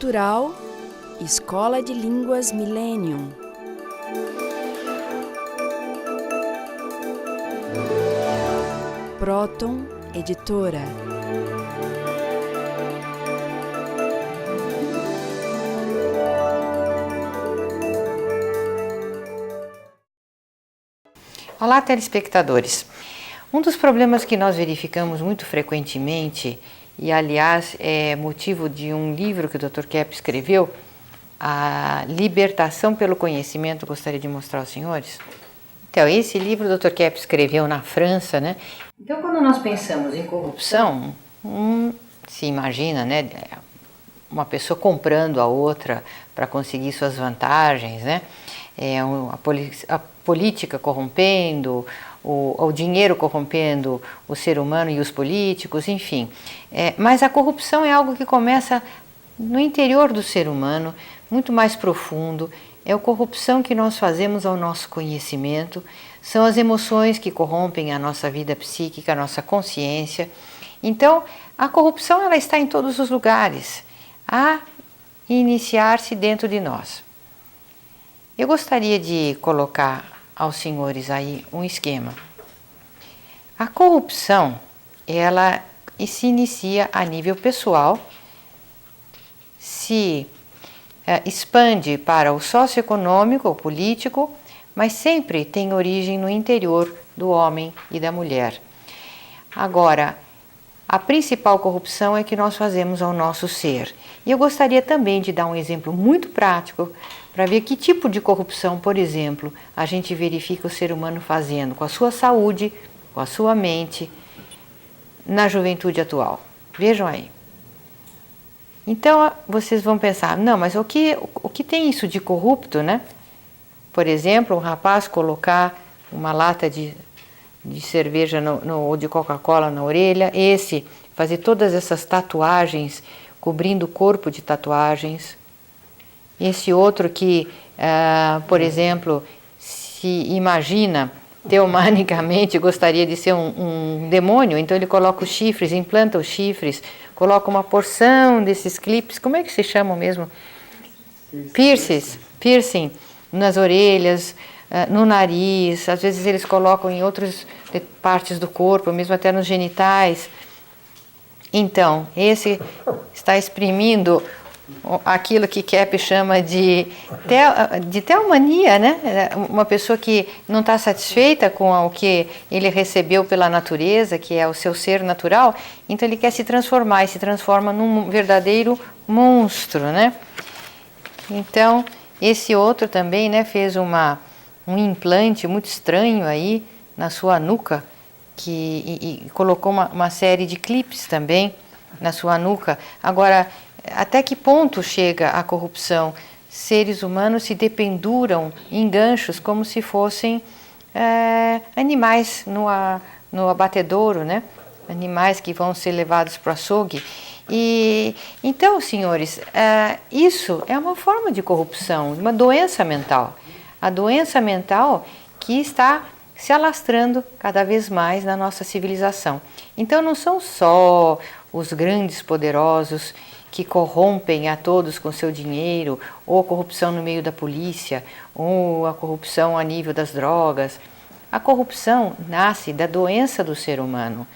Cultural Escola de Línguas Millennium. Próton Editora. Olá, telespectadores. Um dos problemas que nós verificamos muito frequentemente, e aliás é motivo de um livro que o Dr. Kepp escreveu, A Libertação pelo Conhecimento, gostaria de mostrar aos senhores. Então, esse livro o Dr. Kepp escreveu na França, né? Então, quando nós pensamos em corrupção, se imagina, né, uma pessoa comprando a outra para conseguir suas vantagens, né? A política corrompendo, o dinheiro corrompendo o ser humano e os políticos, enfim. Mas a corrupção é algo que começa no interior do ser humano, muito mais profundo. É a corrupção que nós fazemos ao nosso conhecimento, são as emoções que corrompem a nossa vida psíquica, a nossa consciência. Então, a corrupção ela está em todos os lugares, a iniciar-se dentro de nós. Eu gostaria de colocar aos senhores aí um esquema. A corrupção, ela se inicia a nível pessoal, se expande para o socioeconômico, o político, mas sempre tem origem no interior do homem e da mulher. Agora, a principal corrupção é que nós fazemos ao nosso ser. E eu gostaria também de dar um exemplo muito prático para ver que tipo de corrupção, por exemplo, a gente verifica o ser humano fazendo com a sua saúde, com a sua mente, na juventude atual. Vejam aí. Então, vocês vão pensar, não, mas o que tem isso de corrupto, né? Por exemplo, um rapaz colocar uma lata de cerveja ou de Coca-Cola na orelha, fazer todas essas tatuagens, cobrindo o corpo de tatuagens. Esse outro que, por exemplo, se imagina teomanicamente gostaria de ser um demônio, então ele coloca os chifres, implanta os chifres, coloca uma porção desses clipes, como é que se chamam mesmo? Piercing nas orelhas, no nariz, às vezes eles colocam em outras partes do corpo, mesmo até nos genitais. Então, esse está exprimindo aquilo que Kepp chama de teomania, né? Uma pessoa que não está satisfeita com o que ele recebeu pela natureza, que é o seu ser natural, então ele quer se transformar e se transforma num verdadeiro monstro, né? Então, esse outro também, né, fez um implante muito estranho aí na sua nuca, e colocou uma série de clipes também na sua nuca. Agora, até que ponto chega a corrupção? Seres humanos se dependuram em ganchos como se fossem animais no abatedouro, né? Animais que vão ser levados para o açougue. E então, senhores, isso é uma forma de corrupção, uma doença mental. A doença mental que está se alastrando cada vez mais na nossa civilização. Então, não são só os grandes poderosos que corrompem a todos com seu dinheiro, ou a corrupção no meio da polícia, ou a corrupção a nível das drogas. A corrupção nasce da doença do ser humano.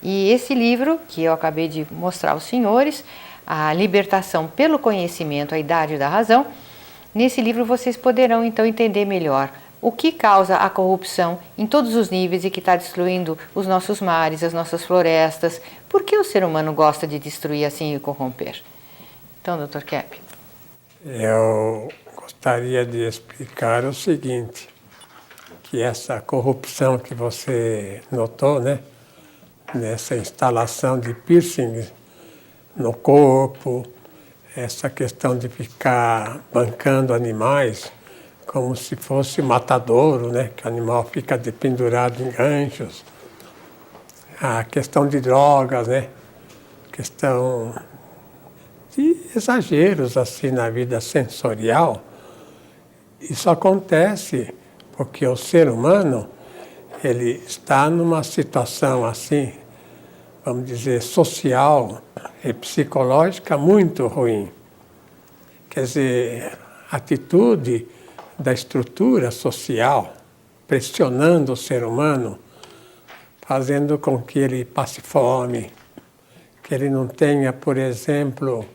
E esse livro, que eu acabei de mostrar aos senhores, A Libertação pelo Conhecimento, a Idade da Razão, nesse livro vocês poderão então entender melhor o que causa a corrupção em todos os níveis e que está destruindo os nossos mares, as nossas florestas. Por que o ser humano gosta de destruir assim e corromper? Então, Dr. Kepp. Eu gostaria de explicar o seguinte, que essa corrupção que você notou, né, nessa instalação de piercing no corpo, essa questão de ficar bancando animais, como se fosse matadouro, né? Que o animal fica pendurado em ganchos. A questão de drogas, né? Questão de exageros assim na vida sensorial. Isso acontece porque o ser humano ele está numa situação assim, vamos dizer, social e psicológica muito ruim. quer dizer, atitude da estrutura social, pressionando o ser humano, fazendo com que ele passe fome, que ele não tenha, por exemplo,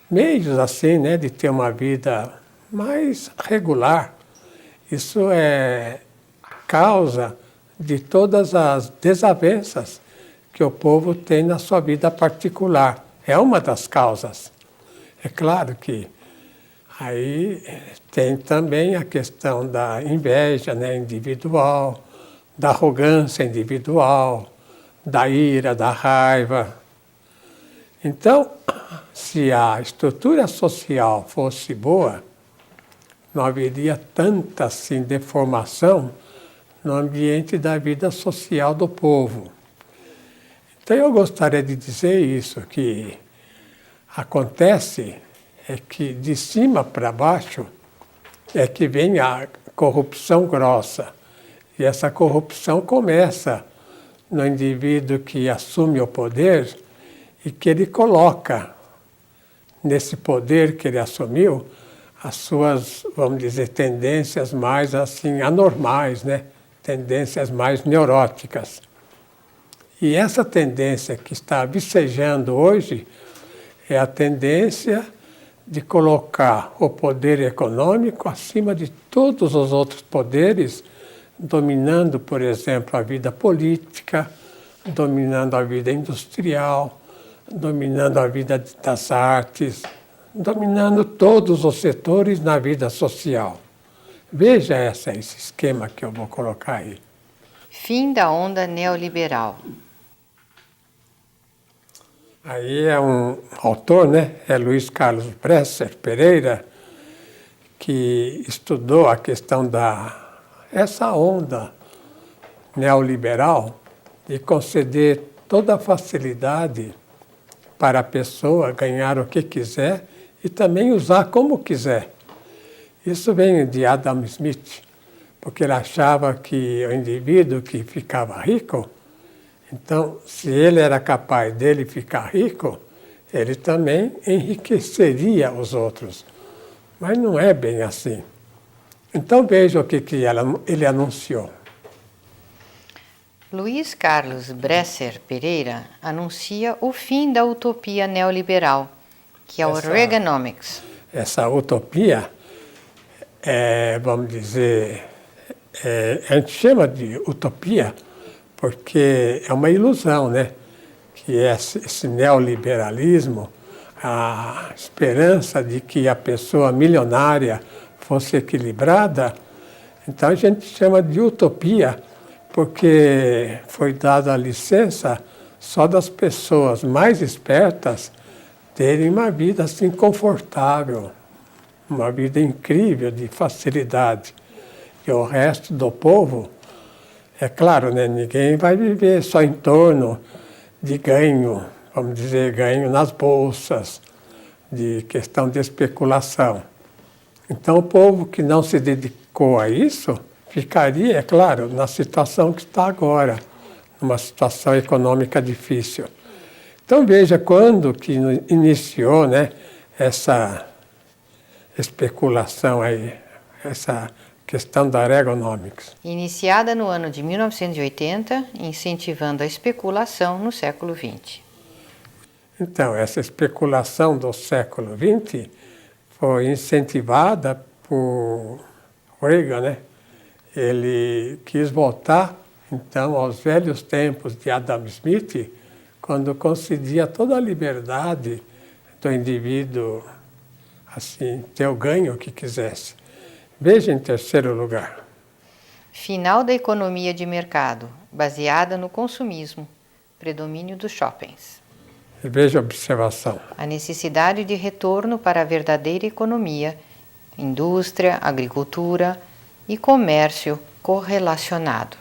meios assim, né, de ter uma vida mais regular. Isso é a causa de todas as desavenças que o povo tem na sua vida particular. É uma das causas. É claro que aí tem também a questão da inveja, né, individual, da arrogância individual, da ira, da raiva. Então, se a estrutura social fosse boa, não haveria tanta assim, deformação no ambiente da vida social do povo. Então eu gostaria de dizer isso, que acontece é que de cima para baixo é que vem a corrupção grossa. E essa corrupção começa no indivíduo que assume o poder e que ele coloca nesse poder que ele assumiu as suas, vamos dizer, tendências mais assim anormais, né? Tendências mais neuróticas. E essa tendência que está vicejando hoje é a tendência de colocar o poder econômico acima de todos os outros poderes, dominando, por exemplo, a vida política, dominando a vida industrial, dominando a vida das artes, dominando todos os setores na vida social. Veja esse esquema que eu vou colocar aí. Fim da onda neoliberal. Aí é um autor, né? É Luiz Carlos Bresser Pereira, que estudou a questão essa onda neoliberal de conceder toda a facilidade para a pessoa ganhar o que quiser e também usar como quiser. Isso vem de Adam Smith, porque ele achava que o indivíduo que ficava rico, então, se ele era capaz dele ficar rico, ele também enriqueceria os outros. Mas não é bem assim. Então veja o que ele anunciou. Luiz Carlos Bresser Pereira anuncia o fim da utopia neoliberal, que é o Reaganomics. Essa utopia, vamos dizer, a gente chama de utopia porque é uma ilusão, né? Que esse neoliberalismo, a esperança de que a pessoa milionária fosse equilibrada, então a gente chama de utopia, porque foi dada a licença só das pessoas mais espertas terem uma vida assim confortável, uma vida incrível, de facilidade. E o resto do povo, é claro, né, ninguém vai viver só em torno de ganho, vamos dizer, ganho nas bolsas, de questão de especulação. Então o povo que não se dedicou a isso, ficaria, é claro, na situação que está agora, numa situação econômica difícil. Então veja quando que iniciou, né, essa especulação aí, essa questão da Reaganomics. Iniciada no ano de 1980, incentivando a especulação no século XX. Então, essa especulação do século XX foi incentivada por Reagan, né? Ele quis voltar, então, aos velhos tempos de Adam Smith, quando concedia toda a liberdade do indivíduo, assim, ter o ganho que quisesse. Veja em terceiro lugar. Final da economia de mercado, baseada no consumismo, predomínio dos shoppings. E veja a observação. A necessidade de retorno para a verdadeira economia, indústria, agricultura e comércio correlacionado.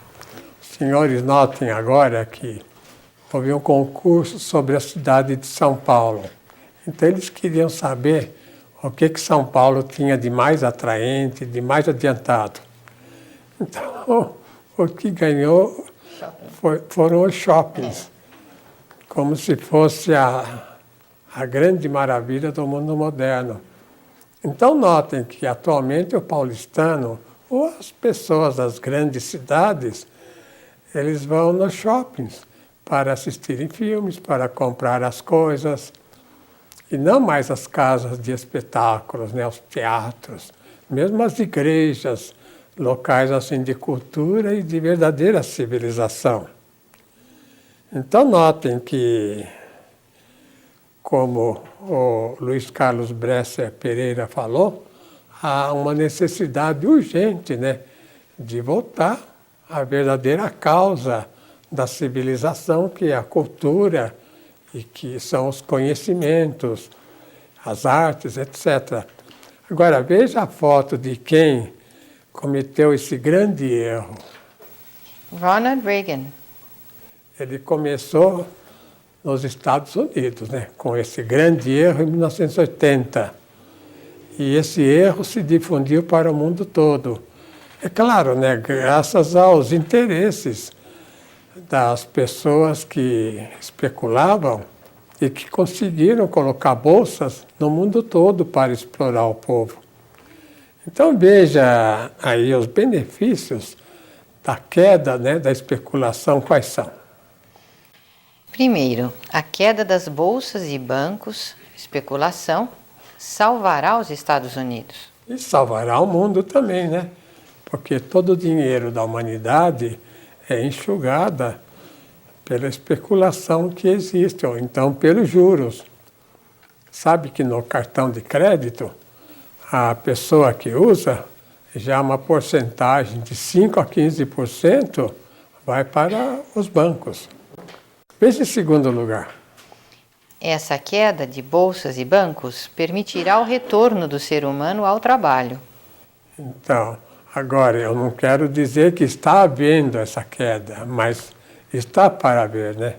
Senhores, notem agora que houve um concurso sobre a cidade de São Paulo. Então eles queriam saber o que São Paulo tinha de mais atraente, de mais adiantado. Então, o que ganhou foram os shoppings, como se fosse a grande maravilha do mundo moderno. Então notem que atualmente o paulistano ou as pessoas das grandes cidades, eles vão nos shoppings para assistirem filmes, para comprar as coisas, e não mais as casas de espetáculos, né, os teatros, mesmo as igrejas, locais assim de cultura e de verdadeira civilização. Então notem que, como o Luiz Carlos Bresser Pereira falou, há uma necessidade urgente, né, de voltar à verdadeira causa da civilização, que é a cultura e que são os conhecimentos, as artes, etc. Agora, veja a foto de quem cometeu esse grande erro. Ronald Reagan. Ele começou nos Estados Unidos, né, com esse grande erro em 1980. E esse erro se difundiu para o mundo todo. É claro, né, graças aos interesses das pessoas que especulavam e que conseguiram colocar bolsas no mundo todo para explorar o povo. Então veja aí os benefícios da queda, né, da especulação, quais são? Primeiro, a queda das bolsas e bancos, especulação, salvará os Estados Unidos. E salvará o mundo também, né? Porque todo o dinheiro da humanidade é enxugada pela especulação que existe, ou então pelos juros. Sabe que no cartão de crédito, a pessoa que usa, já uma porcentagem de 5% a 15% vai para os bancos. Veja em segundo lugar. Essa queda de bolsas e bancos permitirá o retorno do ser humano ao trabalho. Então, agora, eu não quero dizer que está havendo essa queda, mas está para haver, né?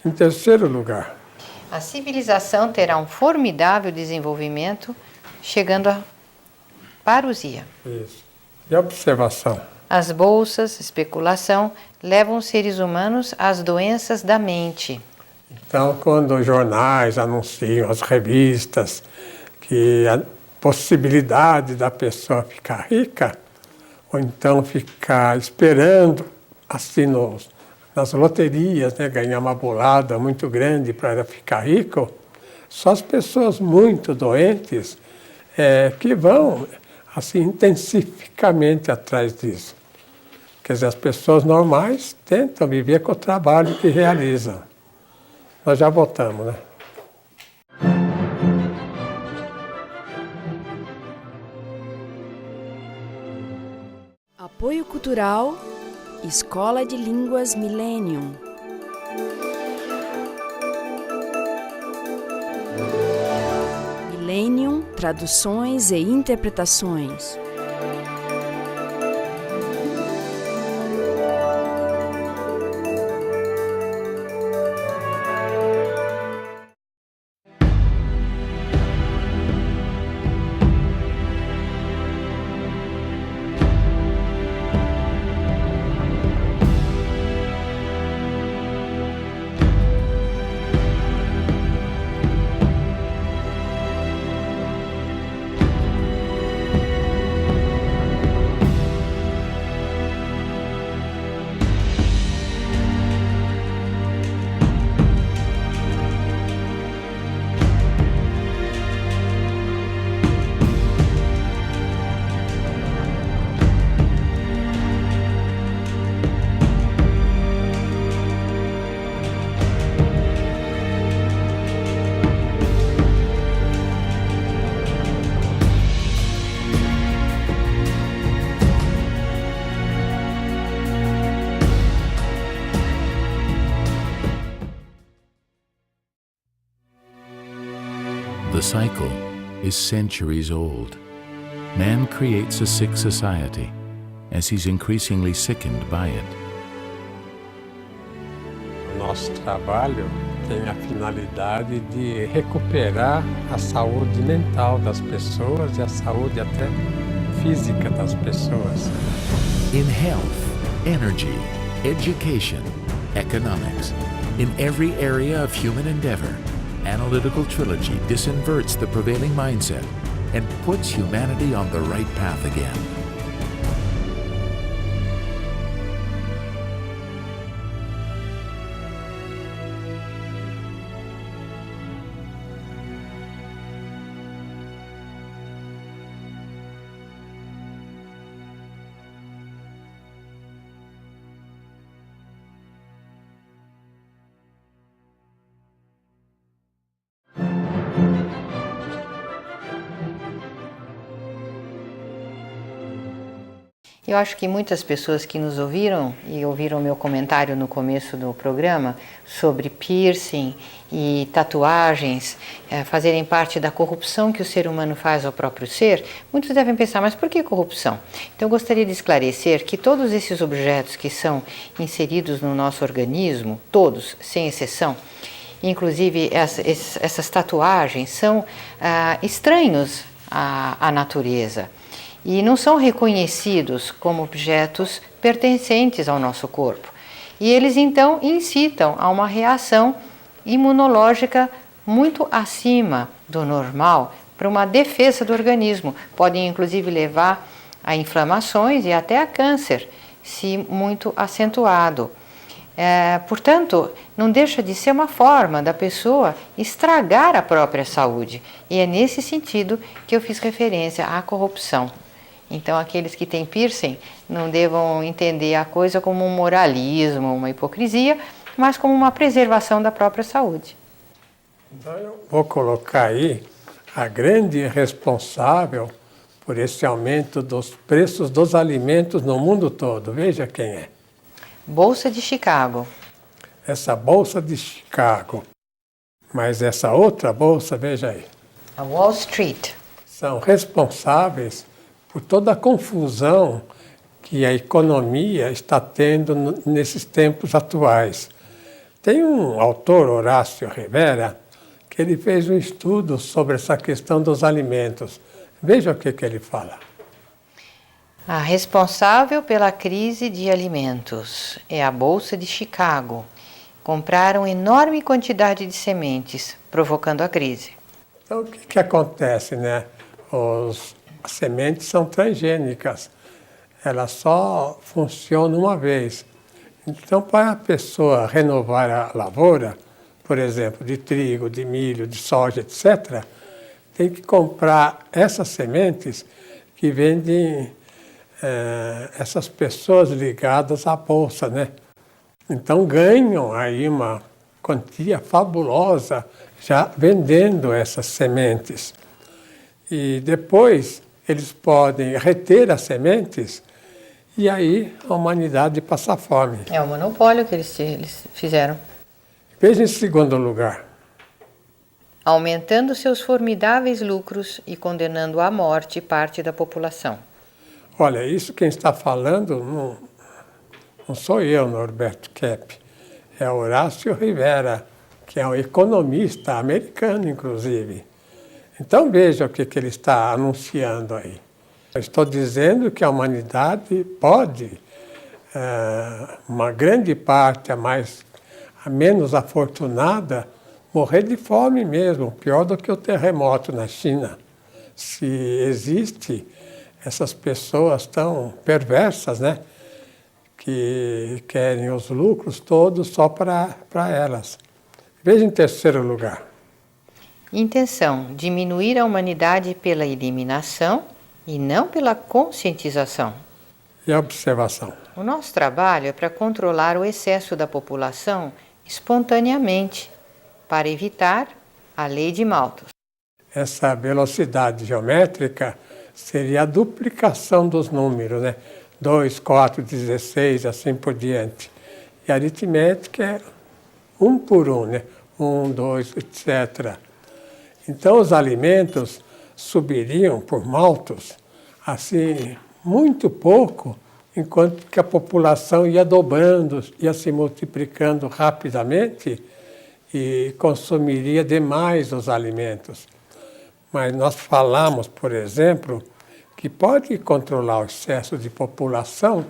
Em terceiro lugar. A civilização terá um formidável desenvolvimento, chegando à parousia. Isso. E a observação? As bolsas, especulação, levam os seres humanos às doenças da mente. Então, quando os jornais anunciam, as revistas, que a possibilidade da pessoa ficar rica, ou então ficar esperando, assim, nas loterias, né, ganhar uma bolada muito grande para ficar rico, só as pessoas muito doentes que vão, assim, intensificamente atrás disso. Quer dizer, as pessoas normais tentam viver com o trabalho que realizam. Nós já voltamos, né? Apoio Cultural, Escola de Línguas Millennium. Millennium, traduções e interpretações. The cycle is centuries old. Man creates a sick society as he's increasingly sickened by it. O nosso trabalho tem a finalidade de recuperar a saúde mental das pessoas e a saúde até física das pessoas. In health, energy, education, economics, in every area of human endeavor, Analytical Trilogy disinverts the prevailing mindset and puts humanity on the right path again. Eu acho que muitas pessoas que nos ouviram e ouviram meu comentário no começo do programa sobre piercing e tatuagens fazerem parte da corrupção que o ser humano faz ao próprio ser, muitos devem pensar, mas por que corrupção? Então eu gostaria de esclarecer que todos esses objetos que são inseridos no nosso organismo, todos, sem exceção, inclusive essas tatuagens, são estranhos à natureza. E não são reconhecidos como objetos pertencentes ao nosso corpo. E eles então incitam a uma reação imunológica muito acima do normal para uma defesa do organismo. Podem inclusive levar a inflamações e até a câncer, se muito acentuado. Portanto, não deixa de ser uma forma da pessoa estragar a própria saúde. E é nesse sentido que eu fiz referência à corrupção. Então, aqueles que têm piercing não devam entender a coisa como um moralismo, uma hipocrisia, mas como uma preservação da própria saúde. Então, eu vou colocar aí a grande responsável por esse aumento dos preços dos alimentos no mundo todo. Veja quem é. Bolsa de Chicago. Essa Bolsa de Chicago. Mas essa outra bolsa, veja aí. A Wall Street. São responsáveis por toda a confusão que a economia está tendo nesses tempos atuais. Tem um autor, Horácio Rivera, que ele fez um estudo sobre essa questão dos alimentos. Veja o que ele fala. A responsável pela crise de alimentos é a Bolsa de Chicago. Compraram enorme quantidade de sementes, provocando a crise. Então, o que acontece, né? As sementes são transgênicas, elas só funcionam uma vez. Então, para a pessoa renovar a lavoura, por exemplo, de trigo, de milho, de soja, etc., tem que comprar essas sementes que vendem essas pessoas ligadas à bolsa, né? Então, ganham aí uma quantia fabulosa já vendendo essas sementes. E depois eles podem reter as sementes e aí a humanidade passa fome. É o monopólio que eles fizeram. Veja em segundo lugar. Aumentando seus formidáveis lucros e condenando à morte parte da população. Olha, isso quem está falando não sou eu, Norberto Kepp. É Horácio Rivera, que é um economista americano, inclusive. Então veja o que ele está anunciando aí. Eu estou dizendo que a humanidade pode, uma grande parte, a menos afortunada, morrer de fome mesmo, pior do que o terremoto na China. Se existe essas pessoas tão perversas, né, que querem os lucros todos só para elas. Veja em terceiro lugar. Intenção: diminuir a humanidade pela eliminação e não pela conscientização. E a observação? O nosso trabalho é para controlar o excesso da população espontaneamente, para evitar a lei de Malthus. Essa velocidade geométrica seria a duplicação dos números, né? 2, 4, 16, assim por diante. E a aritmética é um por um, né? 1, 2, etc. Então, os alimentos subiriam por Malthus, assim, muito pouco, enquanto que a população ia dobrando, ia se multiplicando rapidamente e consumiria demais os alimentos. Mas nós falamos, por exemplo, que pode controlar o excesso de população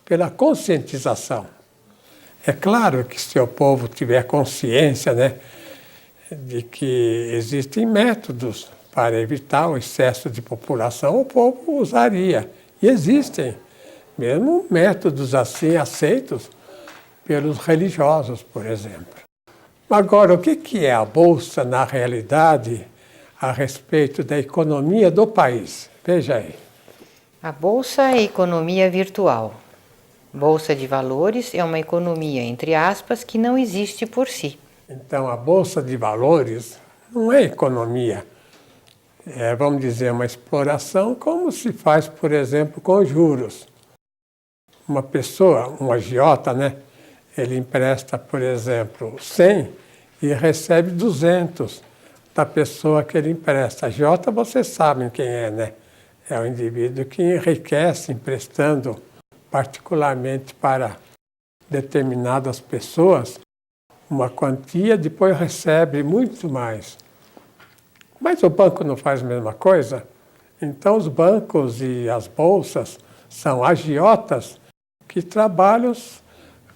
pela conscientização. É claro que se o povo tiver consciência, né, de que existem métodos para evitar o excesso de população, o povo usaria. E existem mesmo métodos assim aceitos pelos religiosos, por exemplo. Agora, o que é a Bolsa, na realidade, a respeito da economia do país? Veja aí. A Bolsa é economia virtual. Bolsa de valores é uma economia, entre aspas, que não existe por si. Então, a Bolsa de Valores não é economia. É, vamos dizer, uma exploração como se faz, por exemplo, com juros. Uma pessoa, um agiota, né? Ele empresta, por exemplo, 100 e recebe 200 da pessoa que ele empresta. Agiota, vocês sabem quem é, né? É o indivíduo que enriquece emprestando particularmente para determinadas pessoas uma quantia, depois recebe muito mais. Mas o banco não faz a mesma coisa? Então os bancos e as bolsas são agiotas que trabalham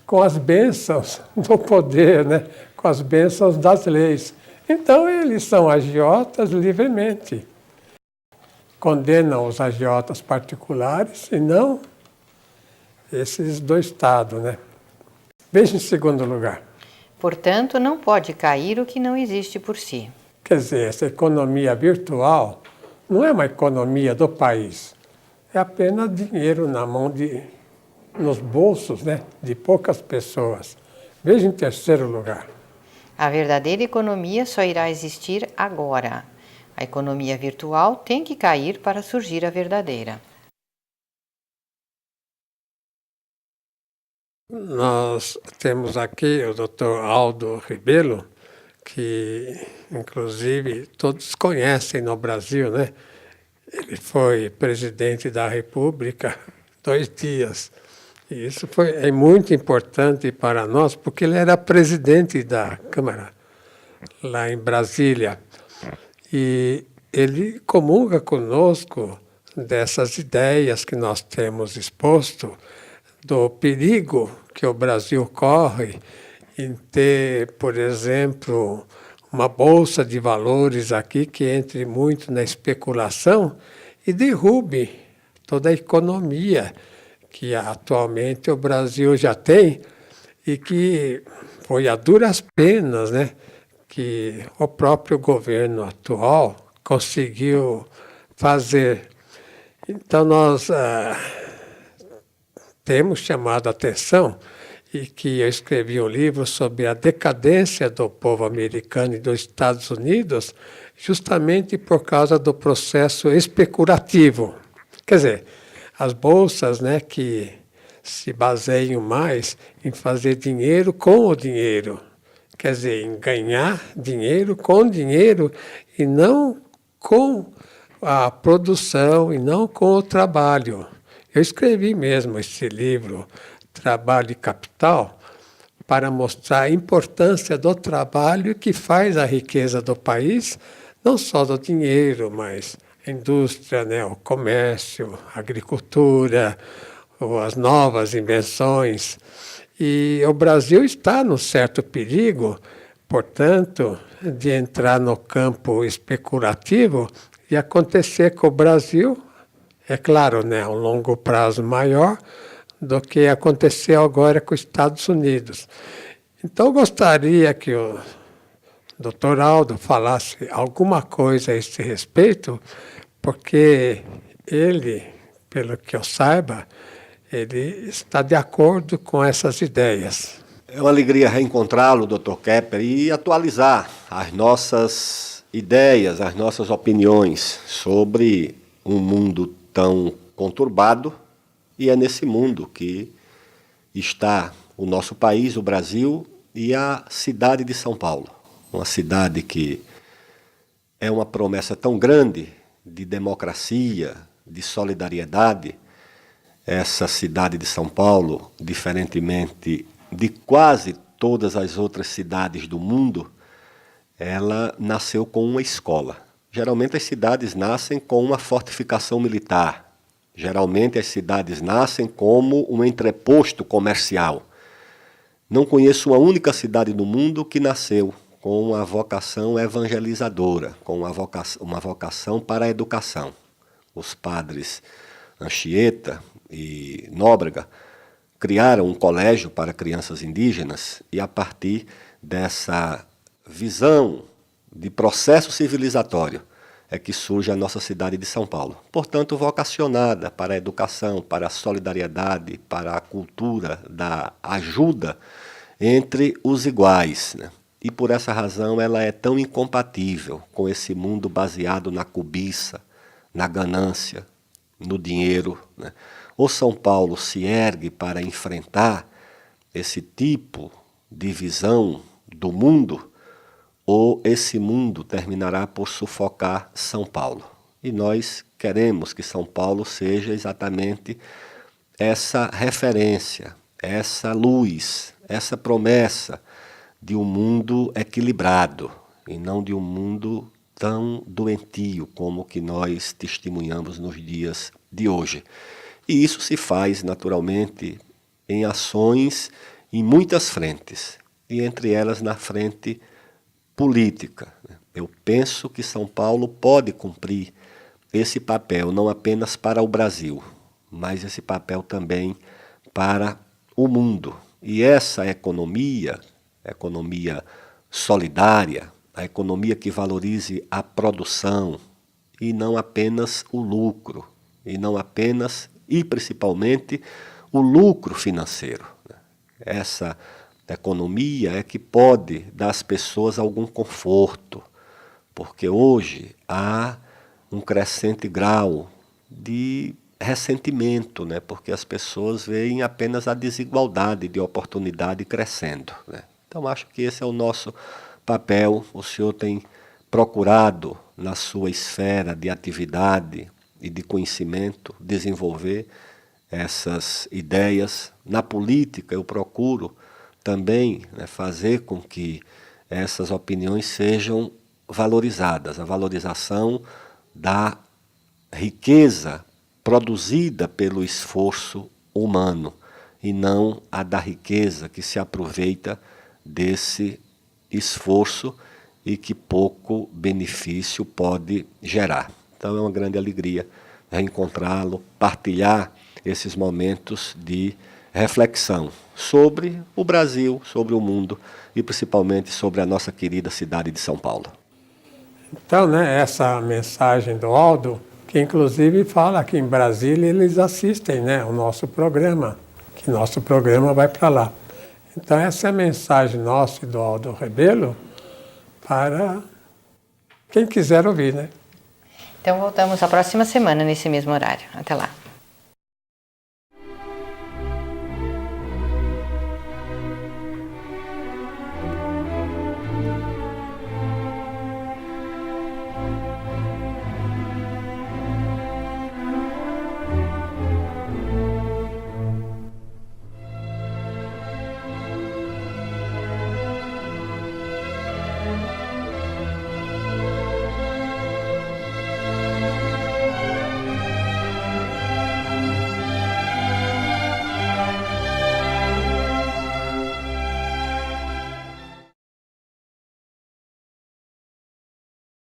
com as bênçãos do poder, né? Com as bênçãos das leis. Então eles são agiotas livremente. Condenam os agiotas particulares e não esses do Estado, né? Veja em segundo lugar. Portanto, não pode cair o que não existe por si. Quer dizer, essa economia virtual não é uma economia do país. É apenas dinheiro na mão nos bolsos, né, de poucas pessoas. Veja em terceiro lugar. A verdadeira economia só irá existir agora. A economia virtual tem que cair para surgir a verdadeira. Nós temos aqui o Dr. Aldo Rebelo, que inclusive todos conhecem no Brasil, né? Ele foi presidente da República 2 dias. E isso é muito importante para nós, porque ele era presidente da Câmara, lá em Brasília. E ele comunga conosco dessas ideias que nós temos exposto, do perigo que o Brasil corre em ter, por exemplo, uma bolsa de valores aqui que entre muito na especulação e derrube toda a economia que atualmente o Brasil já tem e que foi a duras penas, né, que o próprio governo atual conseguiu fazer. Então nós temos chamado a atenção e que eu escrevi um livro sobre a decadência do povo americano e dos Estados Unidos justamente por causa do processo especulativo. Quer dizer, as bolsas, né, que se baseiam mais em fazer dinheiro com o dinheiro. Quer dizer, em ganhar dinheiro com dinheiro e não com a produção e não com o trabalho. Eu escrevi mesmo esse livro, Trabalho e Capital, para mostrar a importância do trabalho que faz a riqueza do país, não só do dinheiro, mas a indústria, né, o comércio, a agricultura, ou as novas invenções. E o Brasil está num certo perigo, portanto, de entrar no campo especulativo e acontecer com o Brasil, é claro, né, a um longo prazo maior do que aconteceu agora com os Estados Unidos. Então, eu gostaria que o Dr. Aldo falasse alguma coisa a esse respeito, porque ele, pelo que eu saiba, ele está de acordo com essas ideias. É uma alegria reencontrá-lo, Dr. Kepper, e atualizar as nossas ideias, as nossas opiniões sobre um mundo tão conturbado, e é nesse mundo que está o nosso país, o Brasil, e a cidade de São Paulo. Uma cidade que é uma promessa tão grande de democracia, de solidariedade. Essa cidade de São Paulo, diferentemente de quase todas as outras cidades do mundo, ela nasceu com uma escola. Geralmente as cidades nascem com uma fortificação militar. Geralmente as cidades nascem como um entreposto comercial. Não conheço uma única cidade do mundo que nasceu com a vocação evangelizadora, com uma vocação para a educação. Os padres Anchieta e Nóbrega criaram um colégio para crianças indígenas e, a partir dessa visão de processo civilizatório, é que surge a nossa cidade de São Paulo. Portanto, vocacionada para a educação, para a solidariedade, para a cultura da ajuda entre os iguais, né? E por essa razão ela é tão incompatível com esse mundo baseado na cobiça, na ganância, no dinheiro, né? O São Paulo se ergue para enfrentar esse tipo de visão do mundo, ou esse mundo terminará por sufocar São Paulo. E nós queremos que São Paulo seja exatamente essa referência, essa luz, essa promessa de um mundo equilibrado e não de um mundo tão doentio como o que nós testemunhamos nos dias de hoje. E isso se faz, naturalmente, em ações em muitas frentes, e entre elas na frente política. Eu penso que São Paulo pode cumprir esse papel, não apenas para o Brasil, mas esse papel também para o mundo. E essa economia solidária, a economia que valorize a produção e não apenas o lucro, e não apenas e principalmente o lucro financeiro. Essa economia é que pode dar às pessoas algum conforto, porque hoje há um crescente grau de ressentimento, né? Porque as pessoas veem apenas a desigualdade de oportunidade crescendo, né? Então acho que esse é o nosso papel. O senhor tem procurado, na sua esfera de atividade e de conhecimento, desenvolver essas ideias. Na política eu procuro também, né, fazer com que essas opiniões sejam valorizadas, a valorização da riqueza produzida pelo esforço humano e não a da riqueza que se aproveita desse esforço e que pouco benefício pode gerar. Então é uma grande alegria reencontrá-lo, partilhar esses momentos de reflexão sobre o Brasil, sobre o mundo e principalmente sobre a nossa querida cidade de São Paulo. Então, né, essa mensagem do Aldo, que inclusive fala que em Brasília eles assistem, né, o nosso programa, que nosso programa vai para lá. Então essa é a mensagem nossa e do Aldo Rebelo para quem quiser ouvir, né? Então voltamos a próxima semana nesse mesmo horário. Até lá.